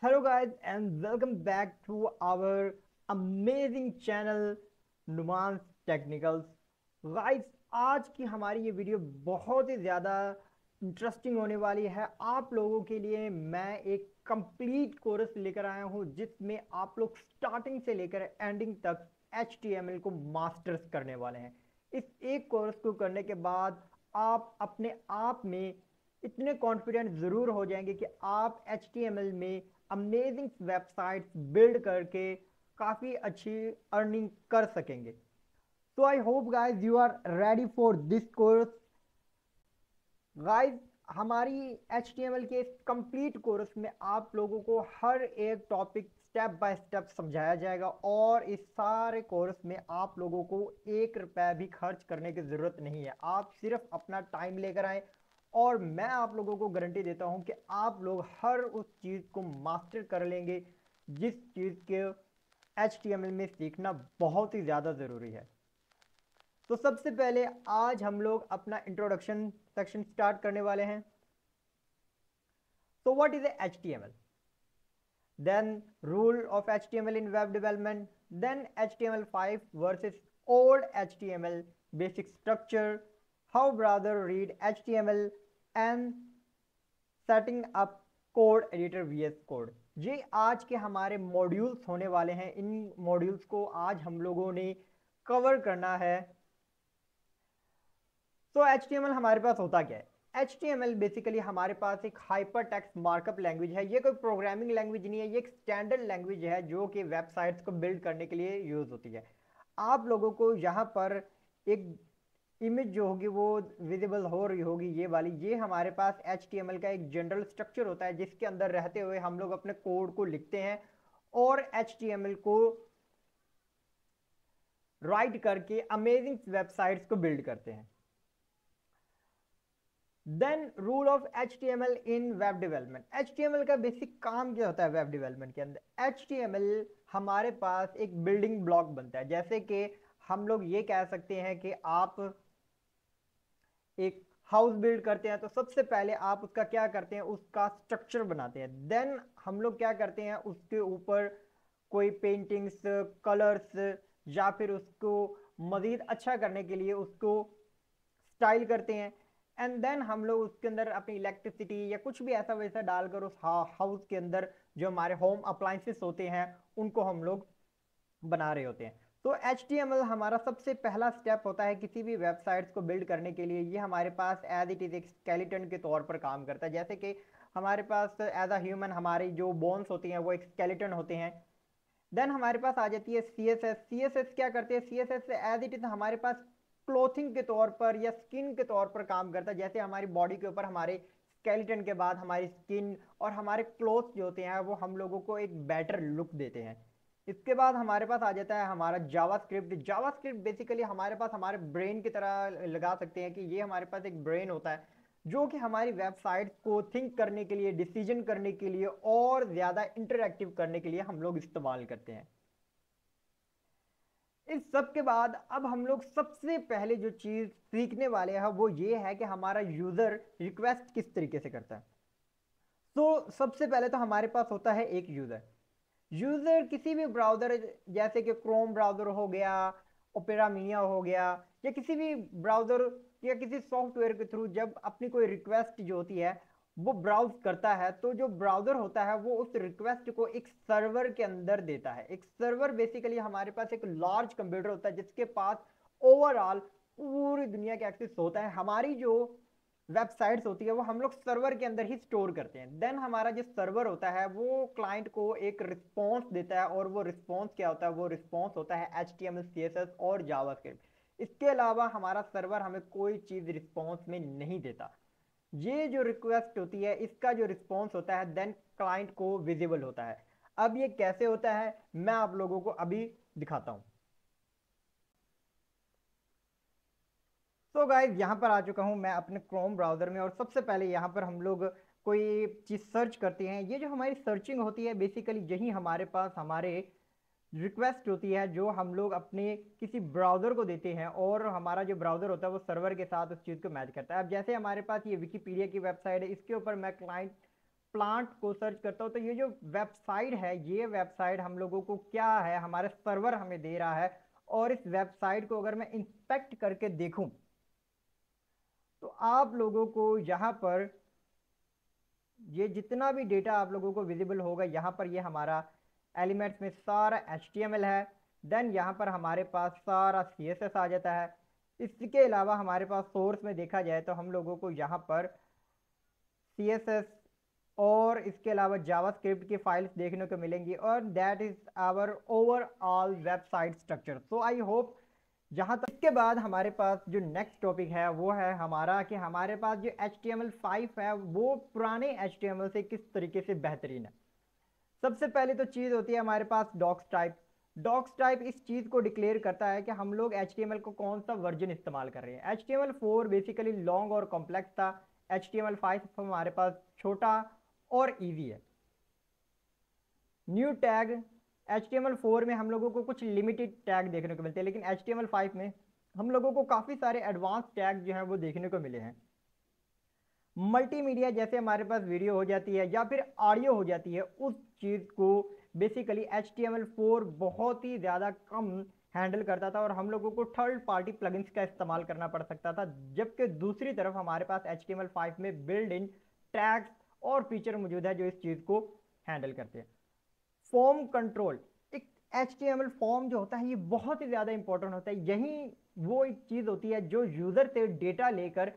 Hello guys and welcome back to our amazing channel नुमांस technicals. Guys, आज की हमारी ये वीडियो बहुत ही ज़्यादा इंटरेस्टिंग होने वाली है। आप लोगों के लिए मैं एक कंप्लीट कोर्स लेकर आया हूँ जिसमें आप लोग स्टार्टिंग से लेकर एंडिंग तक HTML को मास्टर्स करने वाले हैं। इस एक कोर्स को करने के बाद आप अपने आप में इतने कॉन्फिडेंट ज़रूर हो जाएंगे कि आप HTML में अमेजिंग वेबसाइट्स बिल्ड करके काफ़ी अच्छी अर्निंग कर सकेंगे। So I hope guys you are ready for this course. Guys, हमारी HTML के इस कंप्लीट कोर्स में आप लोगों को हर एक टॉपिक स्टेप बाय स्टेप समझाया जाएगा और इस सारे कोर्स में आप लोगों को ₹1 भी खर्च करने की ज़रूरत नहीं है। आप सिर्फ अपना टाइम लेकर आए और मैं आप लोगों को गारंटी देता हूं कि आप लोग हर उस चीज़ को मास्टर कर लेंगे जिस चीज़ के HTML में सीखना बहुत ही ज़्यादा ज़रूरी है। तो सबसे पहले आज हम लोग अपना इंट्रोडक्शन सेक्शन स्टार्ट करने वाले हैं। So what is a HTML? Then rule of HTML in web development, then HTML5 versus old HTML, basic structure, how browser read HTML and setting up code editor VS code. ये आज के हमारे modules होने वाले हैं। इन modules को आज हम लोगों ने कवर करना है। तो HTML हमारे पास होता क्या है? HTML बेसिकली हमारे पास एक हाइपर टेक्स्ट मार्कअप लैंग्वेज है। ये कोई प्रोग्रामिंग लैंग्वेज नहीं है, ये एक स्टैंडर्ड लैंग्वेज है जो कि वेबसाइट्स को बिल्ड करने के लिए यूज होती है। आप लोगों को यहाँ पर एक इमेज जो होगी वो विजिबल हो रही होगी, ये वाली। ये हमारे पास HTML का एक जनरल स्ट्रक्चर होता है जिसके अंदर रहते हुए हम लोग अपने कोड को लिखते हैं और HTML को राइट करके अमेजिंग वेबसाइट्स को बिल्ड करते हैं। Then role of HTML in web development. HTML का बेसिक काम क्या होता है वेब डेवलपमेंट के अंदर? HTML हमारे पास एक बिल्डिंग ब्लॉक बनता है। जैसे कि हम लोग ये कह सकते हैं कि आप एक हाउस बिल्ड करते हैं तो सबसे पहले आप उसका क्या करते हैं, उसका स्ट्रक्चर बनाते हैं। देन हम लोग क्या करते हैं, उसके ऊपर कोई पेंटिंग्स, कलर्स या फिर उसको मज़ीद अच्छा करने के लिए उसको स्टाइल करते हैं। एंड देन हम लोग उसके अंदर अपनी इलेक्ट्रिसिटी या कुछ भी ऐसा वैसा डालकर उस हाउस के अंदर जो हमारे होम अप्लायंसेस होते हैं उनको हम लोग बना रहे होते हैं। तो HTML हमारा सबसे पहला स्टेप होता है किसी भी वेबसाइट्स को बिल्ड करने के लिए। ये हमारे पास एज इट इज़ एक स्केलेटन के तौर पर काम करता है। जैसे कि हमारे पास एज अ ह्यूमन हमारी जो बोन्स होती हैं वो एक स्केलेटन होते हैं। देन हमारे पास आ जाती है CSS क्या करते हैं? CSS एज इट इज हमारे पास क्लोथिंग के तौर पर या स्किन के तौर पर काम करता है। जैसे हमारी बॉडी के ऊपर हमारे स्केलेटन के बाद हमारी स्किन और हमारे क्लोथ जो होते हैं वो हम लोगों को एक बेटर लुक देते हैं। इसके बाद हमारे पास आ जाता है हमारा जावास्क्रिप्ट। जावास्क्रिप्ट बेसिकली हमारे पास हमारे ब्रेन की तरह लगा सकते हैं कि ये हमारे पास एक ब्रेन होता है जो कि हमारी वेबसाइट को थिंक करने के लिए, डिसीजन करने के लिए और ज़्यादा इंटरैक्टिव करने के लिए हम लोग इस्तेमाल करते हैं। इस सब के बाद अब हम लोग सबसे पहले जो चीज़ सीखने वाले हैं वो ये है कि हमारा यूज़र रिक्वेस्ट किस तरीके से करता है। तो सबसे पहले तो हमारे पास होता है एक यूज़र। यूज़र किसी भी ब्राउज़र, जैसे कि क्रोम ब्राउज़र हो गया, ओपेरा मिनिया हो गया, या किसी भी ब्राउज़र या किसी सॉफ्टवेयर के थ्रू जब अपनी कोई रिक्वेस्ट जो होती है वो ब्राउज करता है तो जो ब्राउज़र होता है वो उस रिक्वेस्ट को एक सर्वर के अंदर देता है। एक सर्वर बेसिकली हमारे पास एक लार्ज कंप्यूटर होता है जिसके पास ओवरऑल पूरी दुनिया के एक्सेस होता है। हमारी जो वेबसाइट्स होती है वो हम लोग सर्वर के अंदर ही स्टोर करते हैं। देन हमारा जो सर्वर होता है वो क्लाइंट को एक रिस्पॉन्स देता है और वो रिस्पॉन्स क्या होता है? वो रिस्पॉन्स होता है HTML, CSS और जावास्क्रिप्ट। इसके अलावा हमारा सर्वर हमें कोई चीज़ रिस्पॉन्स में नहीं देता। ये जो रिक्वेस्ट होती है इसका जो रिस्पॉन्स होता है देन क्लाइंट को विजिबल होता है। अब ये कैसे होता है मैं आप लोगों को अभी दिखाता हूँ। तो गाइज यहाँ पर आ चुका हूँ मैं अपने क्रोम ब्राउज़र में और सबसे पहले यहाँ पर हम लोग कोई चीज़ सर्च करते हैं। ये जो हमारी सर्चिंग होती है बेसिकली यही हमारे पास हमारे रिक्वेस्ट होती है जो हम लोग अपने किसी ब्राउज़र को देते हैं और हमारा जो ब्राउज़र होता है वो सर्वर के साथ उस चीज़ को मैच करता है। अब जैसे हमारे पास ये विकीपीडिया की वेबसाइट है, इसके ऊपर मैं क्लाइंट प्लांट को सर्च करता हूँ तो ये जो वेबसाइट है, ये वेबसाइट हम लोगों को क्या है, हमारे सर्वर हमें दे रहा है। और इस वेबसाइट को अगर मैं इंस्पेक्ट करके देखूं तो आप लोगों को यहाँ पर ये जितना भी डेटा आप लोगों को विजिबल होगा, यहाँ पर ये हमारा एलिमेंट्स में सारा HTML है। देन यहाँ पर हमारे पास सारा CSS आ जाता है। इसके अलावा हमारे पास सोर्स में देखा जाए तो हम लोगों को यहाँ पर CSS और इसके अलावा जावास्क्रिप्ट की फाइल्स देखने को मिलेंगी, और that is our overall website structure. So I hope जहाँ तक। इसके बाद हमारे पास जो नेक्स्ट टॉपिक है वो है हमारा कि हमारे पास जो HTML5 है वो पुराने HTML से किस तरीके से बेहतरीन है। सबसे पहले तो चीज़ होती है हमारे पास डॉक्स टाइप। डॉक्स टाइप इस चीज़ को डिक्लेयर करता है कि हम लोग HTML को कौन सा वर्जन इस्तेमाल कर रहे हैं। HTML4 बेसिकली लॉन्ग और कॉम्प्लेक्स था, HTML5 हमारे पास छोटा और इजी है। न्यू टैग, HTML4 में हम लोगों को कुछ लिमिटेड टैग देखने को मिलते हैं, लेकिन HTML5 में हम लोगों को काफ़ी सारे एडवांस टैग जो हैं वो देखने को मिले हैं। मल्टीमीडिया, जैसे हमारे पास वीडियो हो जाती है या फिर ऑडियो हो जाती है, उस चीज़ को बेसिकली HTML4 बहुत ही ज़्यादा कम हैंडल करता था और हम लोगों को थर्ड पार्टी प्लगइन्स का इस्तेमाल करना पड़ सकता था। जबकि दूसरी तरफ हमारे पास HTML5 में बिल्ड इन टैग्स और फीचर मौजूद है जो इस चीज़ को हैंडल करते हैं। फॉर्म कंट्रोल, एक HTML फॉर्म जो होता है ये बहुत ही ज़्यादा इंपॉर्टेंट होता है। यही वो एक चीज़ होती है जो यूज़र से डेटा लेकर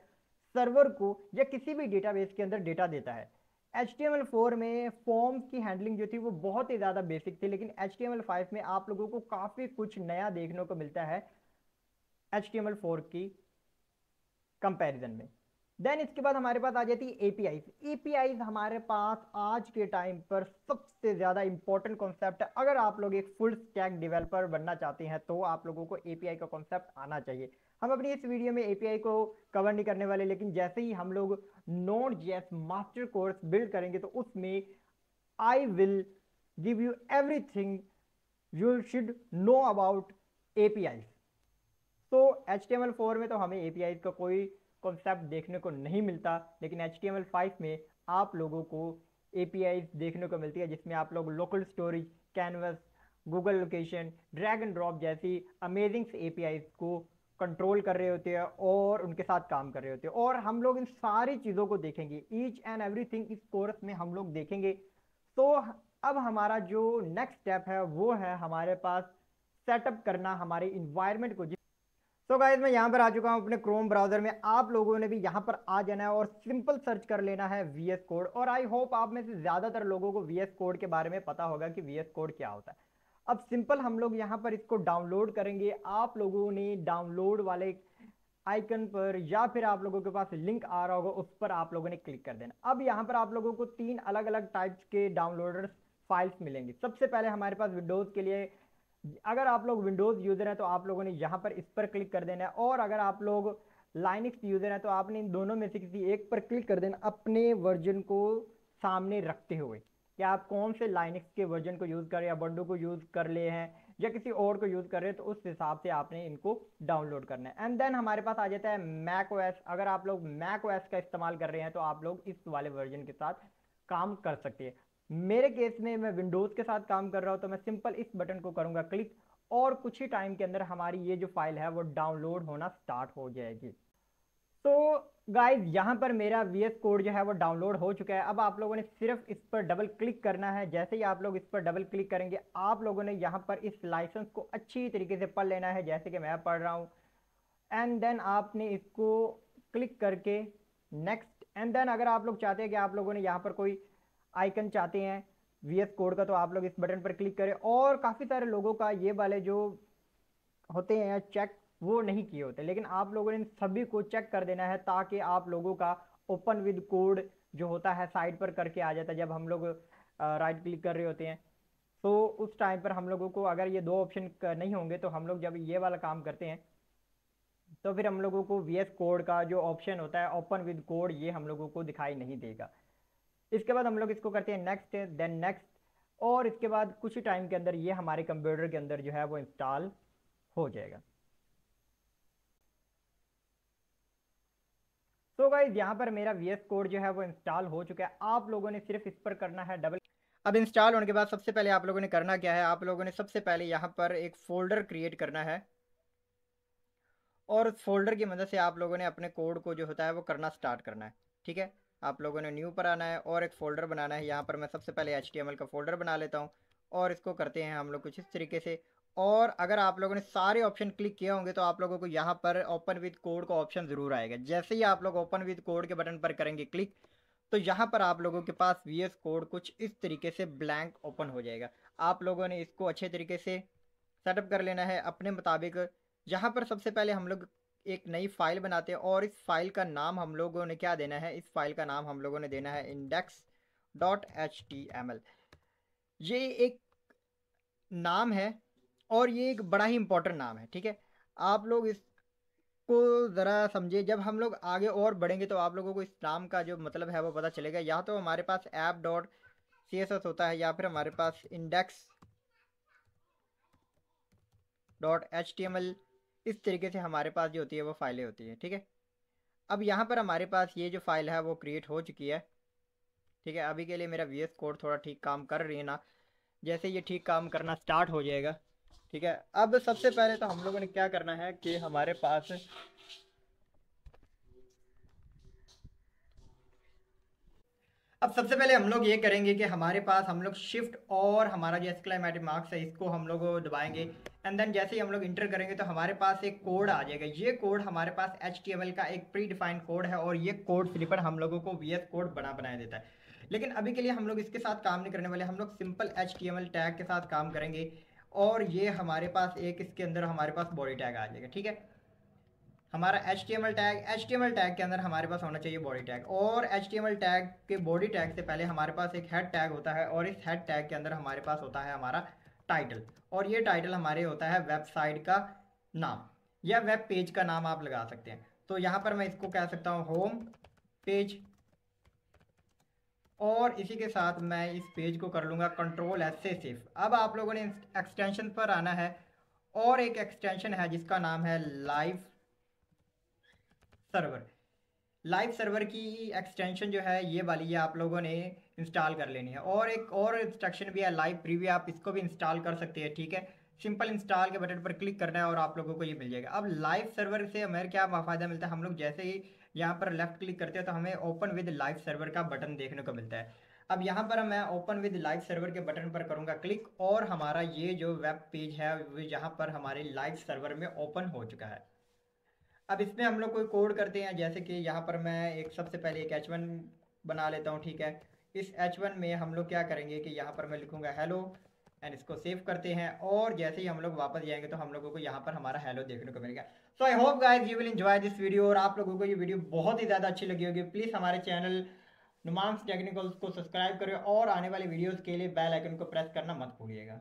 सर्वर को या किसी भी डेटाबेस के अंदर डेटा देता है। HTML4 में फॉर्म्स की हैंडलिंग जो थी वो बहुत ही ज़्यादा बेसिक थी, लेकिन HTML5 में आप लोगों को काफ़ी कुछ नया देखने को मिलता है HTML4 की कंपैरिजन में। देन इसके बाद हमारे पास आ जाती है एपीआईज। एपीआईज हमारे पास आज के टाइम पर सबसे ज़्यादा इंपॉर्टेंट कॉन्सेप्ट है। अगर आप लोग एक फुल स्टैक डेवलपर बनना चाहते हैं तो आप लोगों को एपीआई का कॉन्सेप्ट आना चाहिए। हम अपनी इस वीडियो में एपीआई को कवर नहीं करने वाले, लेकिन जैसे ही हम लोग Node.js मास्टर कोर्स बिल्ड करेंगे तो उसमें I will give you everything you should know about API. तो HTML4 में तो हमें API का कोई कॉन्सेप्ट देखने को नहीं मिलता, लेकिन HTML5 में आप लोगों को API देखने को मिलती है, जिसमें आप लोग local storage, canvas, Google location, drag and drop जैसी अमेजिंग API को कंट्रोल कर रहे होते हैं और उनके साथ काम कर रहे होते हैं। और हम लोग इन सारी चीज़ों को देखेंगे, ईच एंड एवरीथिंग इस कोर्स में हम लोग देखेंगे। तो अब हमारा जो नेक्स्ट स्टेप है वो है हमारे पास सेटअप करना हमारे इन्वायरमेंट को। तो गाइस मैं यहाँ पर आ चुका हूँ अपने क्रोम ब्राउजर में। आप लोगों ने भी यहाँ पर आ जाना है और सिंपल सर्च कर लेना है VS कोड। और आई होप आप में से ज़्यादातर लोगों को VS कोड के बारे में पता होगा कि VS कोड क्या होता है। अब सिंपल हम लोग यहाँ पर इसको डाउनलोड करेंगे। आप लोगों ने डाउनलोड वाले आइकन पर या फिर आप लोगों के पास लिंक आ रहा होगा उस पर आप लोगों ने क्लिक कर देना। अब यहाँ पर आप लोगों को 3 अलग अलग टाइप्स के डाउनलोडर्स फाइल्स मिलेंगी। सबसे पहले हमारे पास विंडोज़ के लिए, अगर आप लोग विंडोज़ यूज़र हैं तो आप लोगों ने यहाँ पर इस पर क्लिक कर देना है, और अगर आप लोग लाइनक्स यूज़र हैं तो आपने इन दोनों में से किसी एक पर क्लिक कर देना अपने वर्जन को सामने रखते हुए कि आप कौन से लाइनक्स के वर्जन को यूज़ कर रहे हैं, या बंडो को यूज़ कर ले हैं या किसी और को यूज़ कर रहे हैं, तो उस हिसाब से आपने इनको डाउनलोड करना है। एंड देन हमारे पास आ जाता है मैक ओएस। अगर आप लोग मैक ओएस का इस्तेमाल कर रहे हैं तो आप लोग इस वाले वर्जन के साथ काम कर सकते हैं। मेरे केस में मैं विंडोज़ के साथ काम कर रहा हूँ तो मैं सिंपल इस बटन को करूँगा क्लिक, और कुछ ही टाइम के अंदर हमारी ये जो फाइल है वो डाउनलोड होना स्टार्ट हो जाएगी। तो गाइज यहाँ पर मेरा VS कोड जो है वो डाउनलोड हो चुका है। अब आप लोगों ने सिर्फ इस पर डबल क्लिक करना है। जैसे ही आप लोग इस पर डबल क्लिक करेंगे आप लोगों ने यहाँ पर इस लाइसेंस को अच्छी तरीके से पढ़ लेना है, जैसे कि मैं पढ़ रहा हूँ। एंड देन आपने इसको क्लिक करके नेक्स्ट, एंड देन अगर आप लोग चाहते हैं कि आप लोगों ने यहाँ पर कोई आइकन चाहते हैं VS कोड का तो आप लोग इस बटन पर क्लिक करें। और काफ़ी सारे लोगों का ये वाले जो होते हैं चेक वो नहीं किए होते, लेकिन आप लोगों ने इन सभी को चेक कर देना है ताकि आप लोगों का ओपन विद कोड जो होता है साइड पर करके आ जाता है जब हम लोग राइट क्लिक कर रहे होते हैं। तो उस टाइम पर हम लोगों को अगर ये दो ऑप्शन नहीं होंगे तो हम लोग जब ये वाला काम करते हैं तो फिर हम लोगों को VS कोड का जो ऑप्शन होता है ओपन विद कोड ये हम लोगों को दिखाई नहीं देगा। इसके बाद हम लोग इसको करते हैं नेक्स्ट, देन नेक्स्ट, और इसके बाद कुछ ही टाइम के अंदर ये हमारे कंप्यूटर के अंदर जो है वो इंस्टॉल हो जाएगा। तो गाइज यहाँ पर मेरा VS कोड जो है वो इंस्टॉल हो चुका है। आप लोगों ने सिर्फ इस पर करना है डबल। अब इंस्टॉल होने के बाद सबसे पहले आप लोगों ने करना क्या है, आप लोगों ने सबसे पहले यहाँ पर एक फोल्डर क्रिएट करना है और उस फोल्डर की मदद से आप लोगों ने अपने कोड को जो होता है वो करना स्टार्ट करना है। ठीक है, आप लोगों ने न्यू पर आना है और एक फ़ोल्डर बनाना है। यहाँ पर मैं सबसे पहले HTML का फ़ोल्डर बना लेता हूँ और इसको करते हैं हम लोग कुछ इस तरीके से। और अगर आप लोगों ने सारे ऑप्शन क्लिक किए होंगे तो आप लोगों को यहाँ पर ओपन विद कोड का ऑप्शन ज़रूर आएगा। जैसे ही आप लोग ओपन विद कोड के बटन पर करेंगे क्लिक, तो यहाँ पर आप लोगों के पास VS कोड कुछ इस तरीके से ब्लैंक ओपन हो जाएगा। आप लोगों ने इसको अच्छे तरीके से सेटअप कर लेना है अपने मुताबिक। यहाँ पर सबसे पहले हम लोग एक नई फाइल बनाते हैं और इस फाइल का नाम हम लोगों ने क्या देना है, इस फाइल का नाम हम लोगों ने देना है index.html। ये एक नाम है और ये एक बड़ा ही इंपॉर्टेंट नाम है। ठीक है, आप लोग इसको ज़रा समझिए। जब हम लोग आगे और बढ़ेंगे तो आप लोगों को इस नाम का जो मतलब है वो पता चलेगा। या तो हमारे पास app.css होता है या फिर हमारे पास index.html, इस तरीके से हमारे पास जो होती है वो फाइलें होती हैं। ठीक है, अब यहाँ पर हमारे पास ये जो फाइल है वो क्रिएट हो चुकी है। ठीक है, अभी के लिए मेरा VS कोड थोड़ा ठीक काम कर रही है ना, जैसे ये ठीक काम करना स्टार्ट हो जाएगा। ठीक है, अब सबसे पहले तो हम लोगों ने क्या करना है कि हमारे पास अब सबसे पहले हम लोग ये करेंगे कि हमारे पास हम लोग शिफ्ट और हमारा जो एक्सक्लेमेटिव मार्क्स है इसको हम लोग दबाएंगे एंड देन जैसे ही हम लोग इंटर करेंगे तो हमारे पास एक कोड आ जाएगा। ये कोड हमारे पास HTML का एक प्री डिफाइंड कोड है और ये कोड स्लिपर हम लोगों को VS कोड बनाया देता है। लेकिन अभी के लिए हम लोग इसके साथ काम नहीं करने वाले, हम लोग सिंपल HTML टैग के साथ काम करेंगे और ये हमारे पास एक इसके अंदर हमारे पास बॉडी टैग आ जाएगा। ठीक है, हमारा HTML टैग के अंदर हमारे पास होना चाहिए बॉडी टैग, और HTML टैग के बॉडी टैग से पहले हमारे पास एक हेड टैग होता है और इस हेड टैग के अंदर हमारे पास होता है हमारा टाइटल, और ये टाइटल हमारे होता है वेबसाइट का नाम या वेब पेज का नाम आप लगा सकते हैं। तो यहाँ पर मैं इसको कह सकता हूँ होम पेज, और इसी के साथ मैं इस पेज को कर लूँगा Ctrl+S से सेव। अब आप लोगों ने एक्सटेंशन पर आना है और एक एक्सटेंशन है जिसका नाम है लाइव सर्वर। लाइव सर्वर की एक्सटेंशन जो है ये वाली, ये आप लोगों ने इंस्टॉल कर लेनी है। और एक और इंस्ट्रक्शन भी है लाइव प्रीव्यू, आप इसको भी इंस्टॉल कर सकते हैं। ठीक है, सिंपल इंस्टॉल के बटन पर क्लिक करना है और आप लोगों को ये मिल जाएगा। अब लाइव सर्वर से हमें क्या फ़ायदा मिलता है, हम लोग जैसे ही यहाँ पर लेफ्ट क्लिक करते हैं तो हमें ओपन विद लाइव सर्वर का बटन देखने को मिलता है। अब यहाँ पर मैं ओपन विद लाइव सर्वर के बटन पर करूँगा क्लिक और हमारा ये जो वेब पेज है वो यहाँ पर हमारे लाइव सर्वर में ओपन हो चुका है। अब इसमें हम लोग कोई कोड करते हैं, जैसे कि यहाँ पर मैं एक सबसे पहले एक H1 बना लेता हूँ। ठीक है, इस H1 में हम लोग क्या करेंगे कि यहाँ पर मैं लिखूँगा हेलो एंड इसको सेव करते हैं और जैसे ही हम लोग वापस जाएंगे तो हम लोगों को यहाँ पर हमारा हेलो देखने को मिलेगा। So I hope guys you will enjoy this video, और आप लोगों को ये वीडियो बहुत ही ज़्यादा अच्छी लगी होगी। प्लीज़ हमारे चैनल नुमांस टेक्निकल्स को सब्सक्राइब करें और आने वाली वीडियोज़ के लिए बेल आइकन को प्रेस करना मत भूलिएगा।